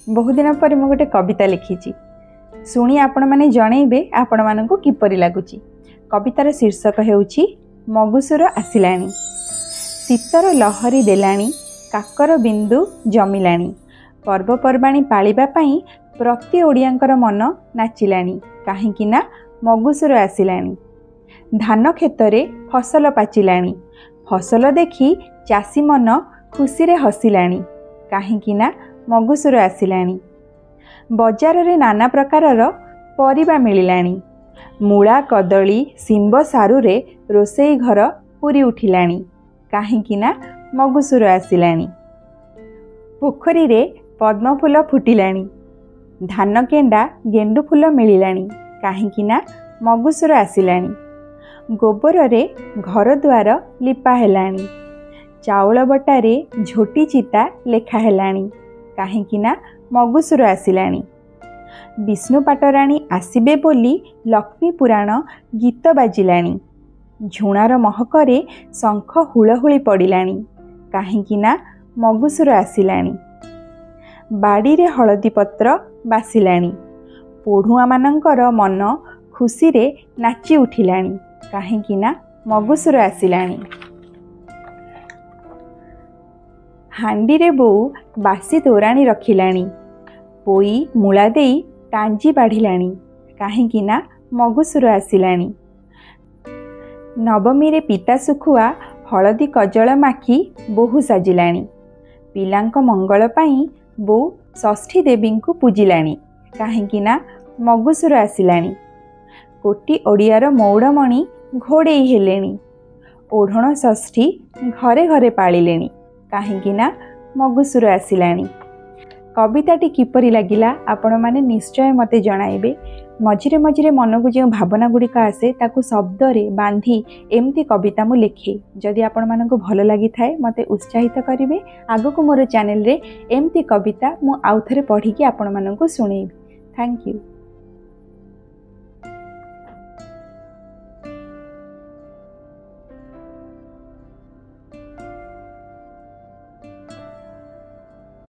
बहुत दिन पर मु गोटे कविता लिखी शुणी आपण मैंने जनइबे आपण मानक किपरि लगुची। कवितार शीर्षक हेउची मगुसुर आसिलाणी। शीतर लहरी देलाणी काकर बिंदु जमिलाणी। पर्वपर्वाणी पालिबा पई प्रति ओडियांकर मन नाचिलाणी काहेकि ना मगुसुर आसिलाणी। धान खेतरे फसल पाचिलाणी। फसल देखी चासी मन खुशी रे हसिलाणी काहेकि ना मगुसुर आसिलाणी। बजार रे नाना प्रकारर परिबा मिलिलाणी। मूला कदली सिंब सारू रे रोसेई घर पूरी उठिलाणी काहेकि ना मगुसुर आसिलाणी। पोखरी रे पद्म फूल फुटिलाणी। धान केंडा गेंडु फूल मिलिलाणी काहेकि ना मगुसुर आसिलाणी। गोबर रे घर द्वार लिपा हेलाणी। चाउल बटारे झोटी चिता लेखा हेलाणी काहेकि ना मगुसुर आसिलाणी। विष्णु पाटराणी आसिबे बोली लक्ष्मी पुराण गीत बाजिलाणी। झुणार महकरे शंख हुलहुली पड़िलाणी काहेकि ना मगुसुर आसिलाणी। बाड़ी रे हलदी पत्र बासिलाणी। पोढ़ुआ मानकर मन खुशी रे नाची उठिलाणी काहेकि ना मगुसुर आसिलाणी। हांडी रे बोऊ बासी तोराणी रखिलाणी। पोई मूला देई टांजी बाढ़िलाणी काहेकि ना मगुसुर आसिलाणी। नवमी रे पिता सुखुआ हलदी कजल माखी बोहू साजिलाणी। पिलांक मंगल पाई बो षष्ठी देवी को पूजिलाणी काहेकि ना मगुसुर आसिलाणी। कोटी ओडियार मौड़मणि घोड़ेई हेलेणी। ओढ़ण षष्ठी घरे घरे पालिलेणी काहेकि ना मगुसुर आसिलाणी। कविताटी किपरि लागिला आपण माने निश्चय मते जणाइबे। मझिरे मझिरे मन को जो भावना गुड़िक आसे ताकू शब्द रे बांधी एमती कविता मु लिखे। जदि आपण मानक भल लगी थाए मते उत्साहित करिवे। आगको मोर चैनल रे एमती कविता मु आउ थरे पढ़ी कि आपण मानक सुनेइबे। Thank you.